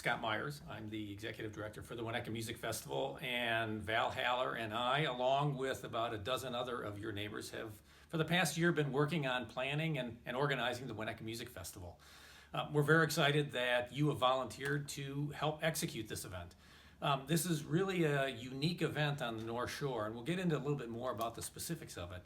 Scott Myers. I'm the Executive Director for the Winnetka Music Festival, and Val Haller and I, along with about a dozen other of your neighbors, have for the past year been working on planning and organizing the Winnetka Music Festival. We're very excited that you have volunteered to help execute this event. This is really a unique event on the North Shore, and we'll get into a little bit more about the specifics of it.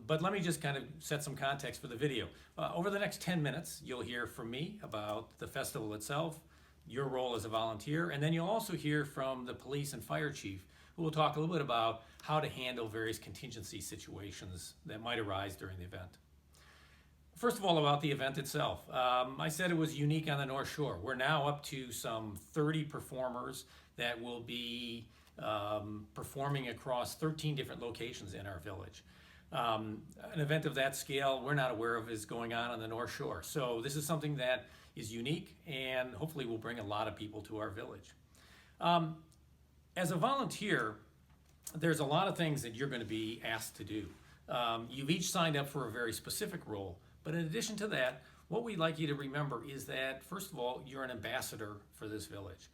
But let me just kind of set some context for the video. Over the next 10 minutes, you'll hear from me about the festival itself, your role as a volunteer, and then you'll also hear from the police and fire chief, who will talk a little bit about how to handle various contingency situations that might arise during the event. First of all, about the event itself. I said it was unique on the North Shore. We're now up to some 30 performers that will be performing across 13 different locations in our village. An event of that scale we're not aware of is going on the North Shore. So this is something that is unique and hopefully will bring a lot of people to our village. As a volunteer, there's a lot of things that you're going to be asked to do. You've each signed up for a very specific role, but in addition to that, what we'd like you to remember is that, first of all, you're an ambassador for this village.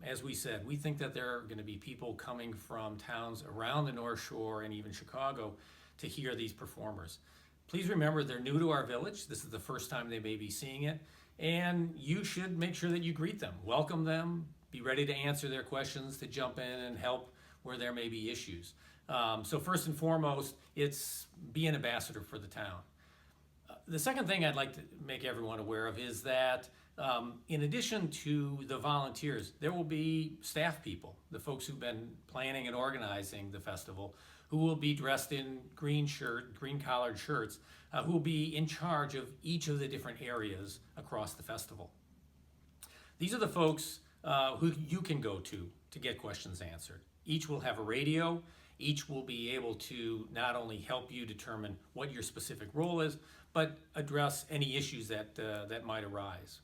As we said, we think that there are going to be people coming from towns around the North Shore and even Chicago to hear these performers. Please remember they're new to our village. This is the first time they may be seeing it, and you should make sure that you greet them, welcome them, be ready to answer their questions, to jump in and help where there may be issues. So first and foremost, it's be an ambassador for the town. The second thing I'd like to make everyone aware of is that in addition to the volunteers, there will be staff people, the folks who've been planning and organizing the festival, who will be dressed in green collared shirts, who will be in charge of each of the different areas across the festival. These are the folks who you can go to get questions answered. Each will have a radio. Each will be able to not only help you determine what your specific role is, but address any issues that might arise.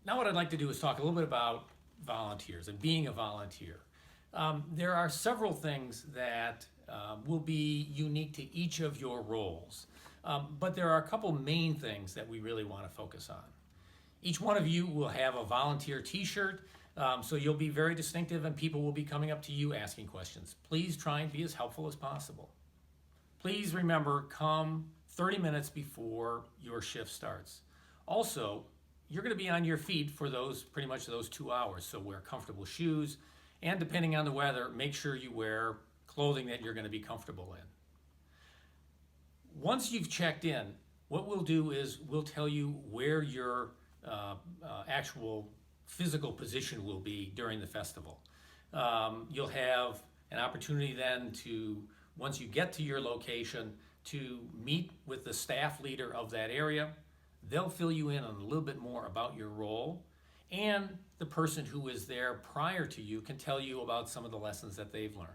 Now what I'd like to do is talk a little bit about volunteers and being a volunteer. There are several things that will be unique to each of your roles, but there are a couple main things that we really want to focus on. Each one of you will have a volunteer t-shirt, so you'll be very distinctive and people will be coming up to you asking questions. Please try and be as helpful as possible. Please remember, come 30 minutes before your shift starts. Also, you're going to be on your feet for pretty much those 2 hours, so wear comfortable shoes, and depending on the weather, make sure you wear clothing that you're going to be comfortable in. Once you've checked in, what we'll do is we'll tell you where your actual physical position will be during the festival. You'll have an opportunity then to, once you get to your location, to meet with the staff leader of that area. They'll fill you in on a little bit more about your role, and the person who is there prior to you can tell you about some of the lessons that they've learned.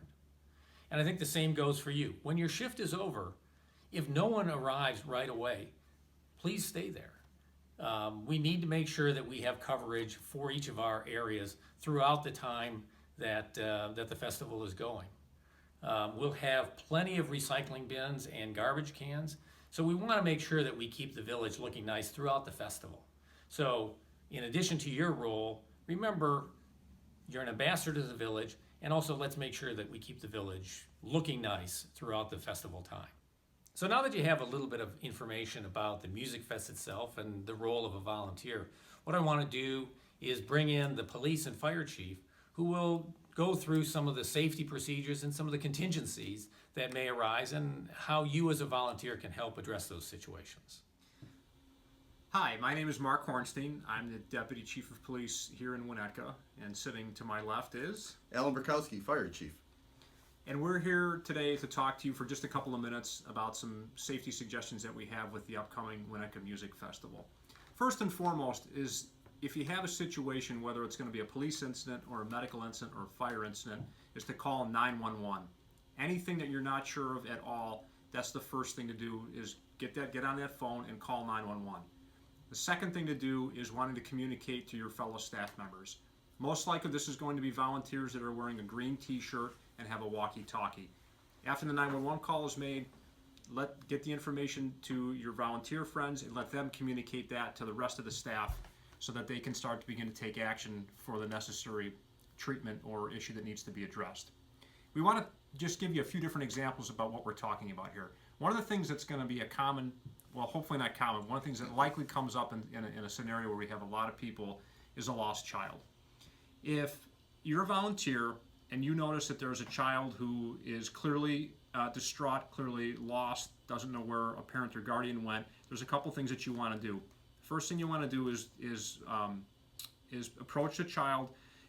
And I think the same goes for you. When your shift is over, if no one arrives right away, please stay there. We need to make sure that we have coverage for each of our areas throughout the time that the festival is going. We'll have plenty of recycling bins and garbage cans, so we want to make sure that we keep the village looking nice throughout the festival. So in addition to your role, remember you're an ambassador to the village, and also let's make sure that we keep the village looking nice throughout the festival time. So now that you have a little bit of information about the Music Fest itself and the role of a volunteer, what I want to do is bring in the police and fire chief, who will go through some of the safety procedures and some of the contingencies that may arise and how you as a volunteer can help address those situations. Hi, my name is Mark Hornstein. I'm the Deputy Chief of Police here in Winnetka, and sitting to my left is Alan Burkowski, Fire Chief. And we're here today to talk to you for just a couple of minutes about some safety suggestions that we have with the upcoming Winnetka Music Festival. First and foremost is, if you have a situation, whether it's going to be a police incident or a medical incident or a fire incident, is to call 911. Anything that you're not sure of at all, that's the first thing to do, is get on that phone and call 911. The second thing to do is wanting to communicate to your fellow staff members. Most likely this is going to be volunteers that are wearing a green t-shirt and have a walkie-talkie. After the 911 call is made, get the information to your volunteer friends and let them communicate that to the rest of the staff so that they can start to begin to take action for the necessary treatment or issue that needs to be addressed. We want to just give you a few different examples about what we're talking about here. One of the things that's going to be a common, well, hopefully not common, one of the things that likely comes up in a scenario where we have a lot of people is a lost child. If you're a volunteer and you notice that there's a child who is clearly distraught, clearly lost, doesn't know where a parent or guardian went, there's a couple things that you want to do. First thing you want to do is approach the child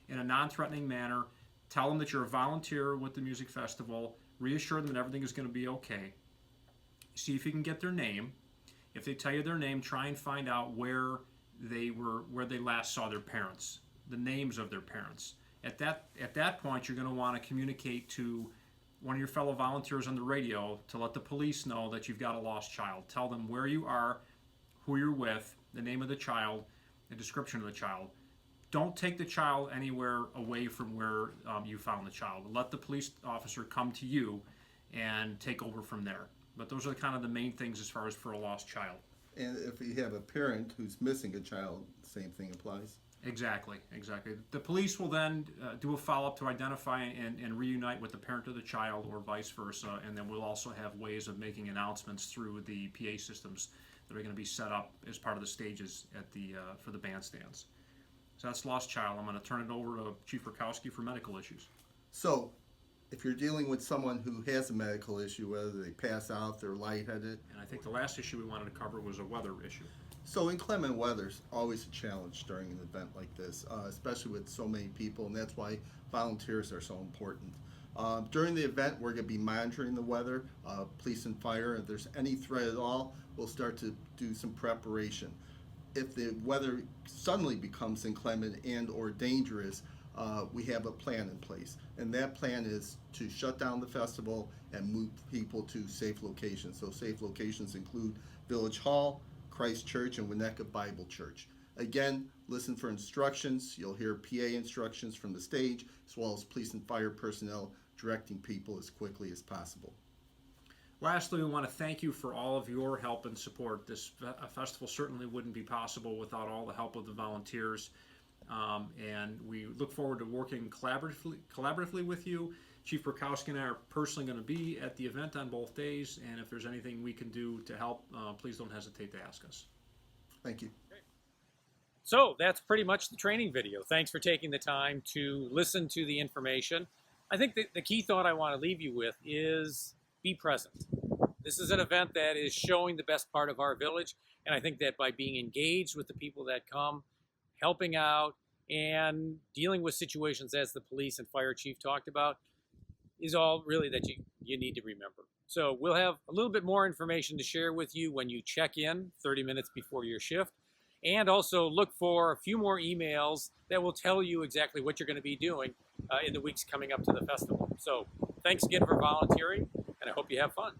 in a non-threatening manner. Tell them that you're a volunteer with the music festival. Reassure them that everything is going to be okay. See if you can get their name. If they tell you their name, try and find out where they last saw their parents, the names of their parents. At that point, you're going to want to communicate to one of your fellow volunteers on the radio to let the police know that you've got a lost child. Tell them where you are, who you're with, the name of the child, the description of the child. Don't take the child anywhere away from where you found the child. Let the police officer come to you and take over from there. But those are kind of the main things as far as for a lost child. And if you have a parent who's missing a child, same thing applies. Exactly. The police will then do a follow-up to identify and reunite with the parent of the child or vice versa, and then we'll also have ways of making announcements through the PA systems that are going to be set up as part of the stages at for the bandstands. So that's lost child. I'm going to turn it over to Chief Rakowski for medical issues. So, if you're dealing with someone who has a medical issue, whether they pass out, they're lightheaded. And I think the last issue we wanted to cover was a weather issue. So inclement weather's always a challenge during an event like this, especially with so many people, and that's why volunteers are so important. During the event, we're going to be monitoring the weather, police and fire. If there's any threat at all, we'll start to do some preparation. If the weather suddenly becomes inclement and or dangerous, we have a plan in place. And that plan is to shut down the festival and move people to safe locations. So safe locations include Village Hall, Christ Church, and Winnetka Bible Church. Again, listen for instructions. You'll hear PA instructions from the stage, as well as police and fire personnel directing people as quickly as possible. Lastly, we want to thank you for all of your help and support. This festival certainly wouldn't be possible without all the help of the volunteers. And we look forward to working collaboratively with you. Chief Rakowski and I are personally going to be at the event on both days, and if there's anything we can do to help, please don't hesitate to ask us. Thank you. So that's pretty much the training video. Thanks for taking the time to listen to the information. I think that the key thought I want to leave you with is be present. This is an event that is showing the best part of our village, and I think that by being engaged with the people that come, helping out, and dealing with situations as the police and fire chief talked about, is all really that you need to remember. So we'll have a little bit more information to share with you when you check in 30 minutes before your shift. And also look for a few more emails that will tell you exactly what you're going to be doing in the weeks coming up to the festival. So thanks again for volunteering, and I hope you have fun.